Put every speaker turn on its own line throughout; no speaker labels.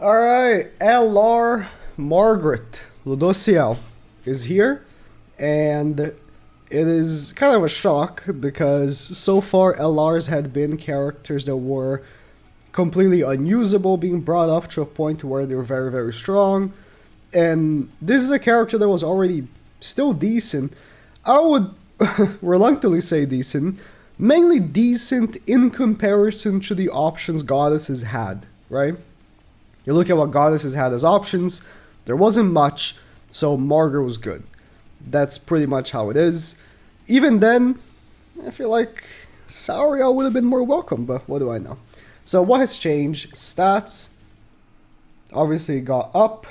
Alright, LR Margaret, LUDOCIEL, is here, and it is kind of a shock because so far LRs had been characters that were completely unusable, being brought up to a point where they were very, very strong, and this is a character that was already still decent. I would reluctantly say decent, mainly decent in comparison to the options Goddesses had, right? You look at what Goddesses had as options, there wasn't much, so Margaret was good. That's pretty much how it is. Even then, I feel like Sauria would have been more welcome, but what do I know? So what has changed? Stats obviously got up.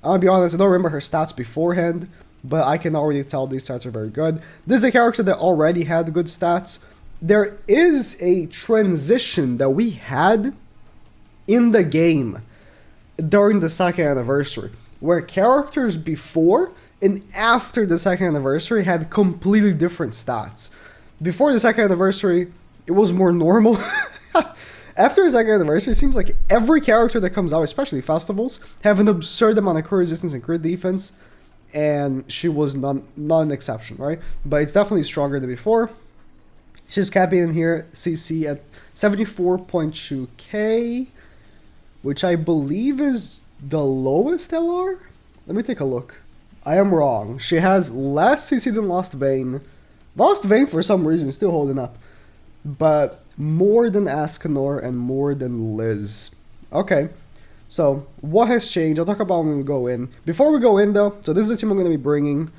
I'll be honest, I don't remember her stats beforehand, but I can already tell these stats are very good. This is a character that already had good stats. There is a transition that we had in the game during the second anniversary, where characters before and after the second anniversary had completely different stats. Before the second anniversary, it was more normal. After the second anniversary, it seems like every character that comes out, especially festivals, have an absurd amount of crit resistance and crit defense, and she was not an exception, right? But it's definitely stronger than before. She's capping in here CC at 74.2k, which I believe is the lowest LR? Let me take a look. I am wrong. She has less CC than Lost Vein. Lost Vein, for some reason, is still holding up. But more than Ascanor and more than Liz. Okay, so what has changed? I'll talk about when we go in. Before we go in, though, so this is the team I'm going to be bringing.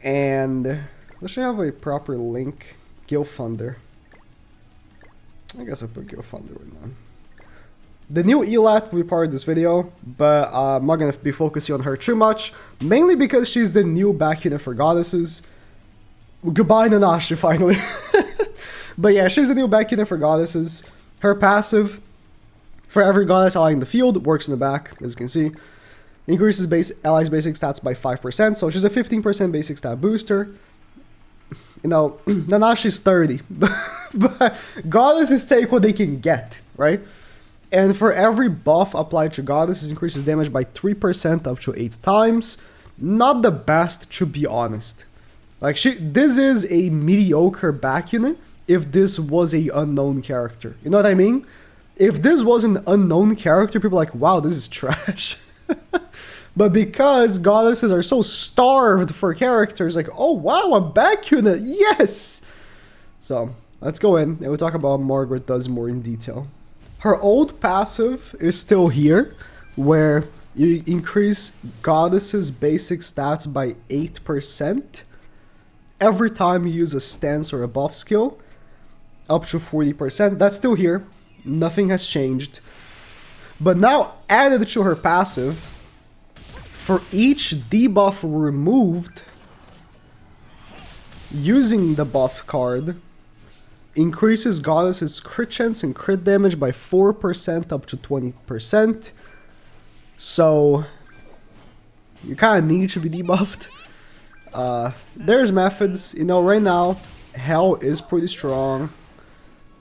And let's have a proper link. Gilfunder. I guess I'll put Gilfunder with none. The new Elat will be part of this video, but I'm not going to be focusing on her too much, mainly because she's the new back unit for Goddesses. Goodbye Nanashi, finally. But yeah, she's the new back unit for Goddesses. Her passive, for every Goddess ally in the field, works in the back, as you can see. Increases allies' basic stats by 5%, so she's a 15% basic stat booster. You know, Nanashi's 30, but Goddesses take what they can get, right? And for every buff applied to Goddesses, increases damage by 3% up to 8 times. Not the best, to be honest. Like, this is a mediocre back unit if this was a unknown character. You know what I mean? If this was an unknown character, people are like, wow, this is trash. But because Goddesses are so starved for characters, like, oh wow, a back unit, yes! So, let's go in, and we'll talk about what Margaret does more in detail. Her old passive is still here, where you increase Goddess's basic stats by 8% every time you use a stance or a buff skill, up to 40%. That's still here. Nothing has changed. But now, added to her passive, for each debuff removed using the buff card, increases Goddess's crit chance and crit damage by 4% up to 20%. So, you kind of need to be debuffed. There's methods. You know, right now, Hell is pretty strong.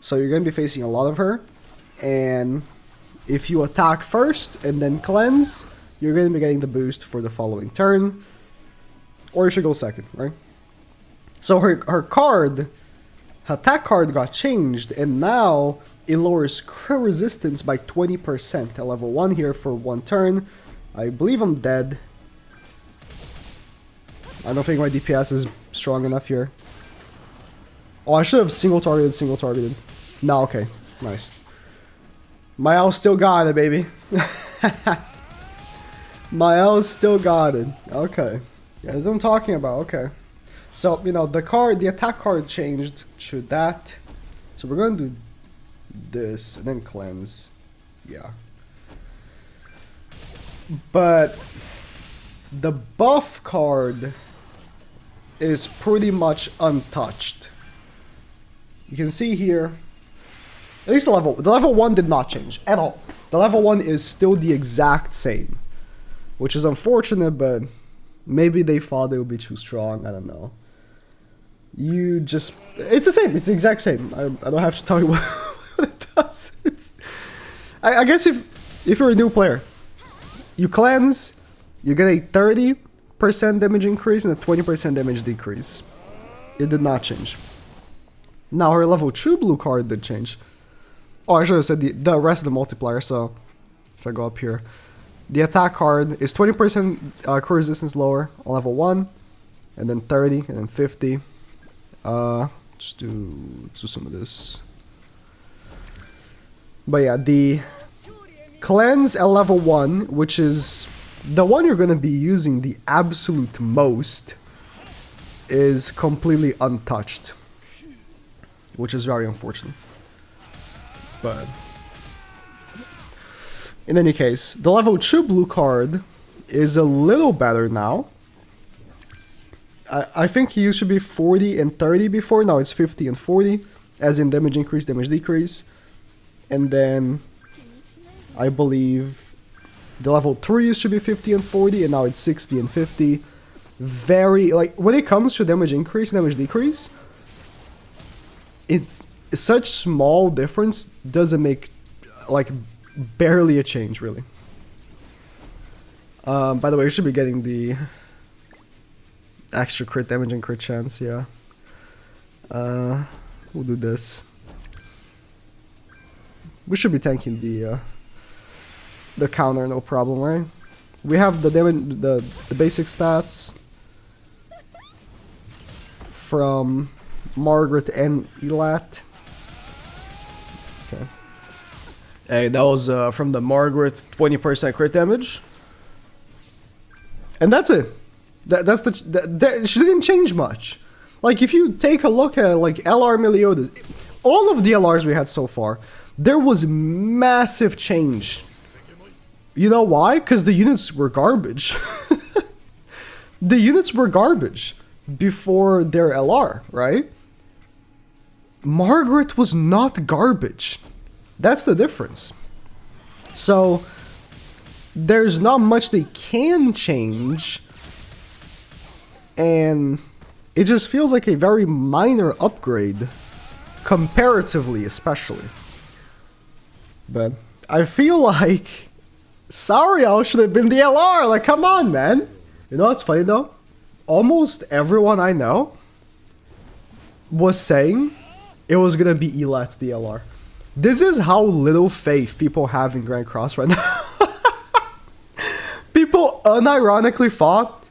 So you're going to be facing a lot of her. And if you attack first and then cleanse, you're going to be getting the boost for the following turn. Or if you go second, right? So her card... attack card got changed, and now it lowers crit resistance by 20% at level 1 here for 1 turn. I believe I'm dead. I don't think my DPS is strong enough here. Oh, I should have single targeted. No, okay. Nice. My L still got it, baby. My L still got it. Okay. Yeah, that's what I'm talking about. Okay. So, you know, the attack card changed to that. So we're going to do this and then cleanse. Yeah. But the buff card is pretty much untouched. You can see here, at least the level 1 did not change at all. The level 1 is still the exact same, which is unfortunate, but maybe they thought it would be too strong. I don't know. It's the same. It's the exact same. I don't have to tell you what it does. I guess if you're a new player, You cleanse, you get a 30% damage increase and a 20% damage decrease. It did not change. Now her level 2 blue card did change. Oh, I should have said the rest of the multiplier, so if I go up here. The attack card is 20% crew resistance lower on level 1, and then 30, and then 50. Let's do some of this. But yeah, the cleanse at level 1, which is the one you're going to be using the absolute most, is completely untouched, which is very unfortunate. But in any case, the level 2 blue card is a little better now. I think he used to be 40 and 30 before, now it's 50 and 40, as in damage increase, damage decrease. And then I believe the level 3 used to be 50 and 40, and now it's 60 and 50. Very, like, when it comes to damage increase, damage decrease, such small difference doesn't make, like, barely a change, really. By the way, you should be getting the extra crit damage and crit chance, yeah. We'll do this. We should be tanking the counter, no problem, right? We have the damage, the basic stats from Margaret and Elat. Okay. Hey, that was from the Margaret 20% crit damage. And that's it. That's she didn't change much. Like, if you take a look at, like, LR Meliodas, all of the LRs we had so far, there was massive change. You know why? Because the units were garbage. The units were garbage before their LR, right? Margaret was not garbage. That's the difference. So, there's not much they can change, and it just feels like a very minor upgrade, comparatively especially. But I feel like Sariel should have been the LR, like, come on, man. You know what's funny though? Almost everyone I know was saying it was gonna be Elat the LR. This is how little faith people have in Grand Cross right now. People unironically thought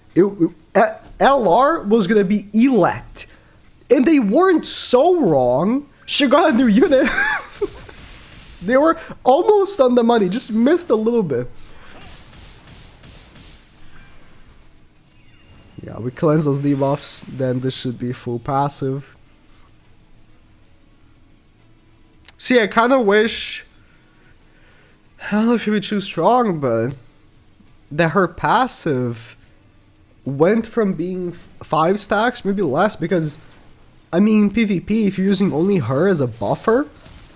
LR was gonna be Elat, and they weren't so wrong. She got a new unit. They were almost on the money, just missed a little bit. Yeah, we cleanse those debuffs, then this should be full passive. See, I kind of wish, I don't know if she'd be too strong, but that her passive went from being 5 stacks, maybe less, because, I mean, PvP, if you're using only her as a buffer,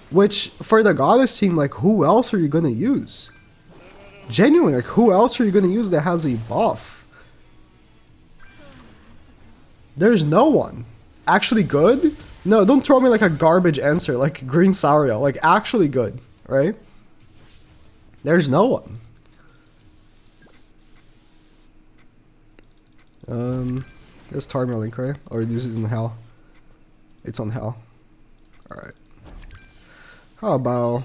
which, for the goddess team, like, who else are you gonna use? Genuinely, like, who else are you gonna use that has a buff? There's no one. Actually good? No, don't throw me like a garbage answer, like Green Sariel. Like, actually good, right? There's no one. There's Tarmir Link, right? Or this is in Hell? It's on Hell. Alright. How about...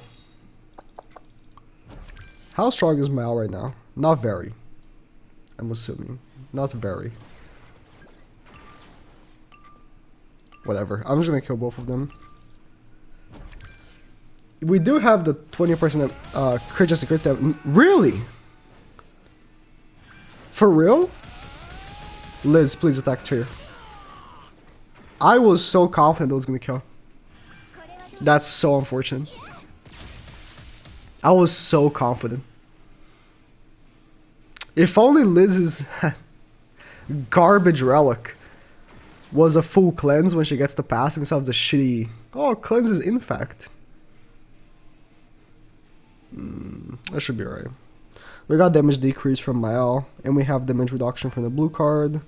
How strong is Mal right now? Not very. I'm assuming. Not very. Whatever. I'm just gonna kill both of them. We do have the 20% crit just to crit them. Really? For real? Liz, please attack Tyr. I was so confident it was gonna kill. That's so unfortunate. I was so confident. If only Liz's garbage relic was a full cleanse when she gets to pass instead of the shitty... Oh, cleanse is infect. That should be right. We got damage decrease from Mael, and we have damage reduction from the blue card.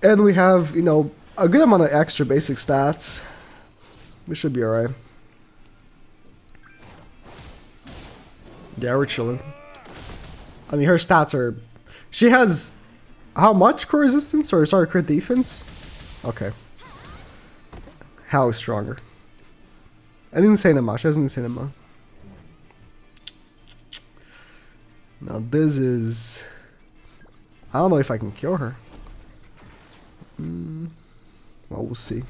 And we have, you know, a good amount of extra basic stats. We should be alright. Yeah, we're chilling. I mean, her stats are... She has... How much crit resistance? Or, sorry, crit defense? Okay. How stronger? I didn't say that much. She doesn't say that much. Now, this is... I don't know if I can kill her. Well, we'll see.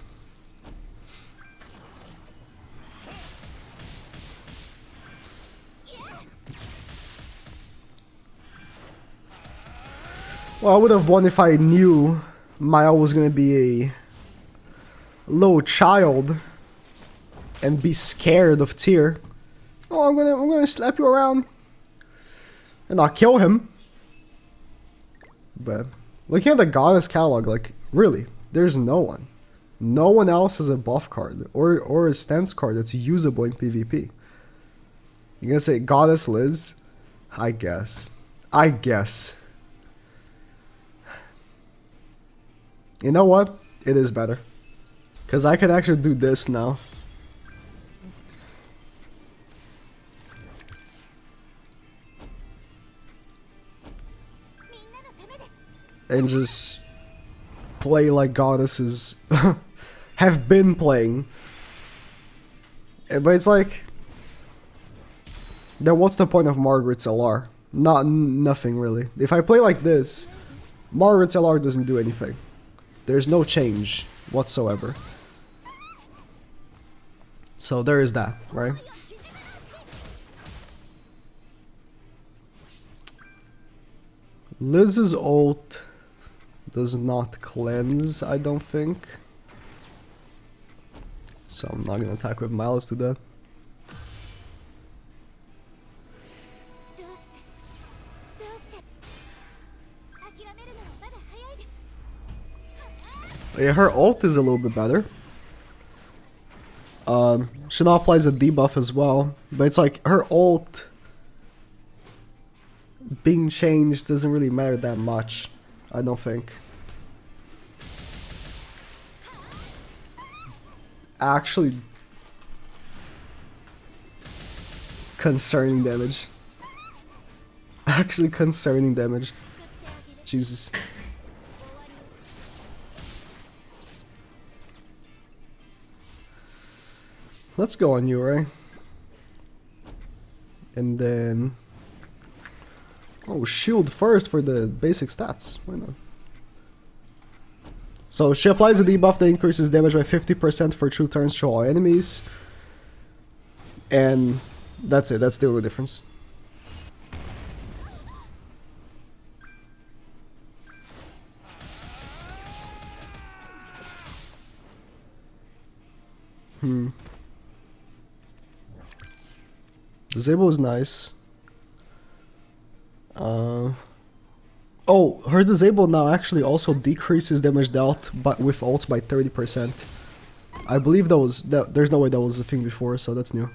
Well, I would have won if I knew Maya was gonna be a little child and be scared of Tyr. Oh, I'm gonna slap you around and not kill him. But looking at the goddess catalog, like really, there's no one. No one else has a buff card or a stance card that's usable in PvP. You're gonna say Goddess Liz? I guess. You know what? It is better. Because I can actually do this now. And just play like goddesses have been playing. But it's like... Then what's the point of Margaret's LR? Nothing really. If I play like this, Margaret's LR doesn't do anything. There's no change whatsoever. So there is that, right? Liz's ult does not cleanse, I don't think. So I'm not gonna attack with Miles to that. Yeah, her ult is a little bit better. She now applies a debuff as well, but it's like her ult being changed doesn't really matter that much, I don't think. Actually, concerning damage. Actually concerning damage. Jesus. Let's go on you, right? And then... Oh, shield first for the basic stats. Why not? So she applies a debuff that increases damage by 50% for 2 turns to all enemies. And that's it. That's the only difference. Disable is nice. Oh, her disable now actually also decreases damage dealt, but with ults by 30%. I believe there's no way that was a thing before, so that's new.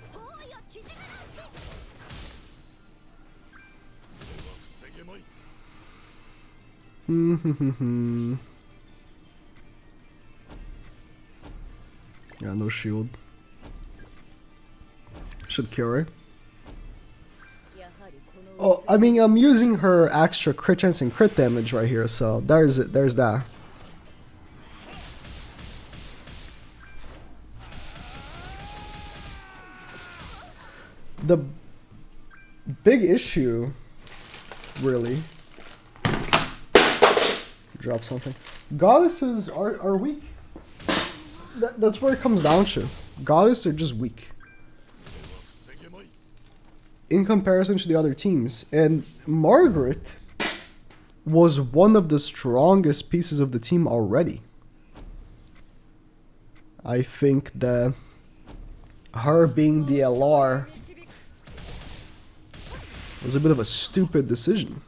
Yeah, no shield. Should cure it. Oh, I mean, I'm using her extra crit chance and crit damage right here, so there's it. There's that. The big issue, really, drop something. Goddesses are weak. That's where it comes down to. Goddesses are just weak in comparison to the other teams. And Margaret was one of the strongest pieces of the team already. I think that her being the LR was a bit of a stupid decision.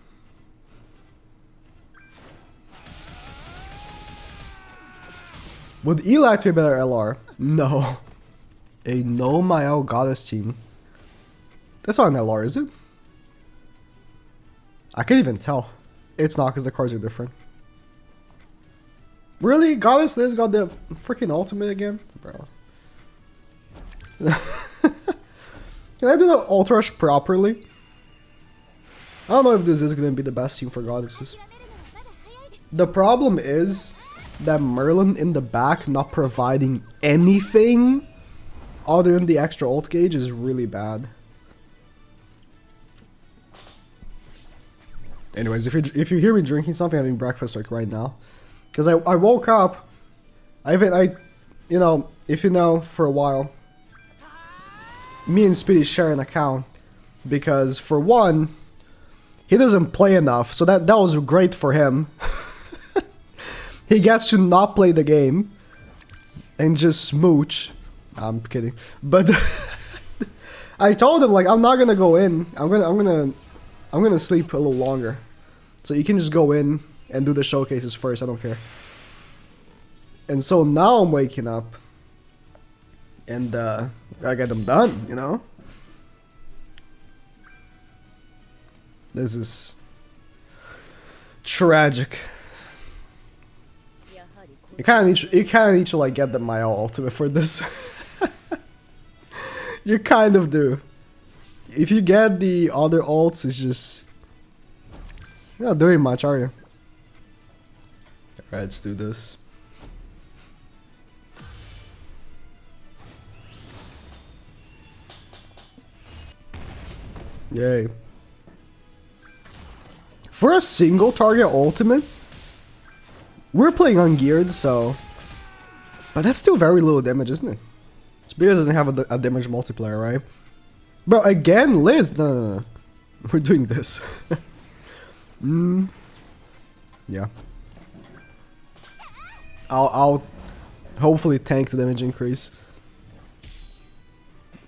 Would Elat be a better LR? No. A no Mael Goddess team. That's not an LR, is it? I can't even tell. It's not because the cards are different. Really? Goddess Liz got the freaking ultimate again? Bro. Can I do the ult rush properly? I don't know if this is going to be the best team for Goddesses. The problem is that Merlin in the back not providing anything other than the extra ult gauge is really bad. Anyways, if you hear me drinking something, I'm having breakfast like right now. Because I woke up, you know, if you know, for a while, me and Speedy share an account. Because for one, he doesn't play enough, so that was great for him. He gets to not play the game and just smooch. I'm kidding, but I told him like I'm not gonna go in. I'm gonna sleep a little longer, so you can just go in and do the showcases first. I don't care. And so now I'm waking up, and I get them done. You know, this is tragic. You kind of need to like get the Maya ultimate for this. You kind of do. If you get the other ults, it's just you're not doing much, are you? Alright, let's do this. Yay. For a single target ultimate, we're playing ungeared, so... But that's still very little damage, isn't it? Spears doesn't have a damage multiplier, right? Bro, again, Liz! No. We're doing this. Yeah. I'll hopefully tank the damage increase.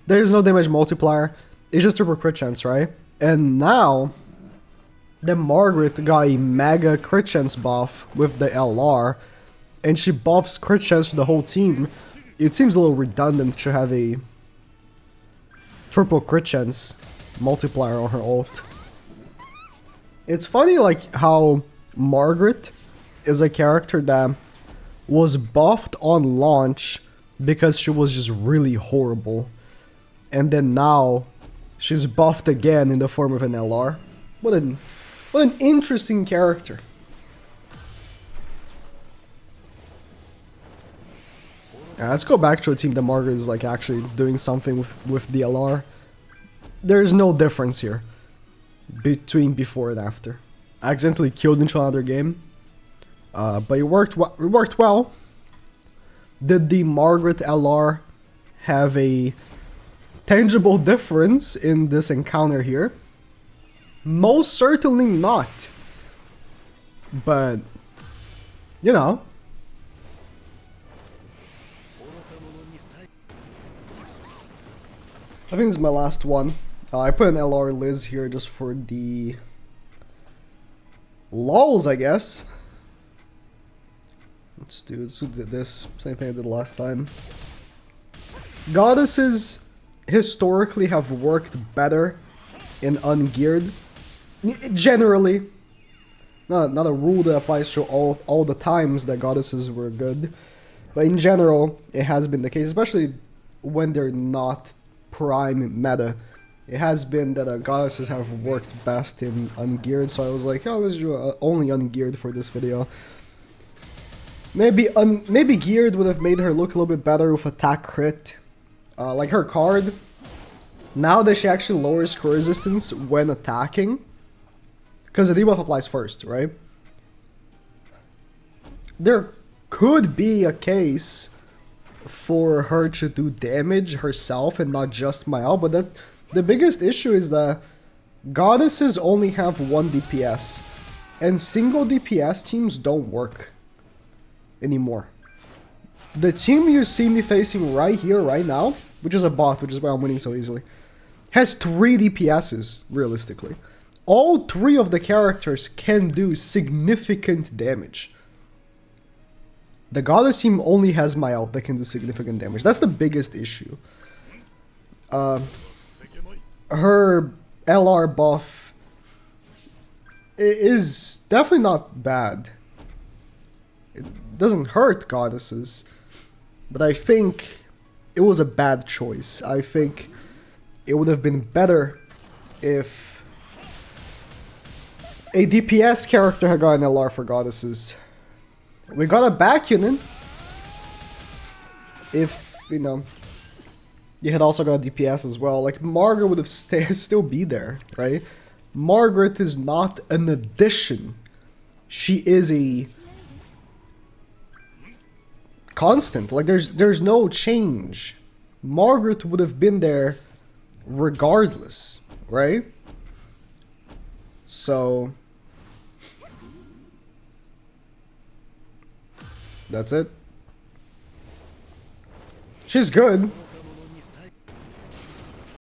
There's no damage multiplier. It's just triple crit chance, right? And now... the Margaret got a mega crit chance buff with the LR, and she buffs crit chance to the whole team. It seems a little redundant to have a triple crit chance multiplier on her ult. It's funny like how Margaret is a character that was buffed on launch because she was just really horrible, and then now she's buffed again in the form of an LR. What an interesting character. Let's go back to a team that Margaret is like actually doing something with the LR. There's no difference here between before and after. I accidentally killed into another game, but it worked well. Did the Margaret LR have a tangible difference in this encounter here? Most certainly not. But, you know. I think this is my last one. I put an LR Liz here just for the lulz, I guess. Let's do this. Same thing I did last time. Goddesses historically have worked better in ungeared. Generally. Not a rule that applies to all the times that goddesses were good. But in general, it has been the case, especially when they're not prime meta. It has been that goddesses have worked best in ungeared, so I was like, oh, let's do only ungeared for this video. Maybe geared would have made her look a little bit better with attack crit. Like her card, now that she actually lowers crit resistance when attacking, because the debuff applies first, right? There could be a case for her to do damage herself and not just Mael, but the biggest issue is that goddesses only have 1 DPS, and single DPS teams don't work anymore. The team you see me facing right here, right now, which is a bot, which is why I'm winning so easily, has 3 DPSs, realistically. All 3 of the characters can do significant damage. The goddess team only has Mael that can do significant damage. That's the biggest issue. Her LR buff is definitely not bad. It doesn't hurt goddesses, but I think it was a bad choice. I think it would have been better if A DPS character had got an LR for goddesses. We got a back unit. If, you know, you had also got a DPS as well. Like, Margaret would have still be there, right? Margaret is not an addition. She is a constant. Like, there's no change. Margaret would have been there regardless, right? So that's it. She's good.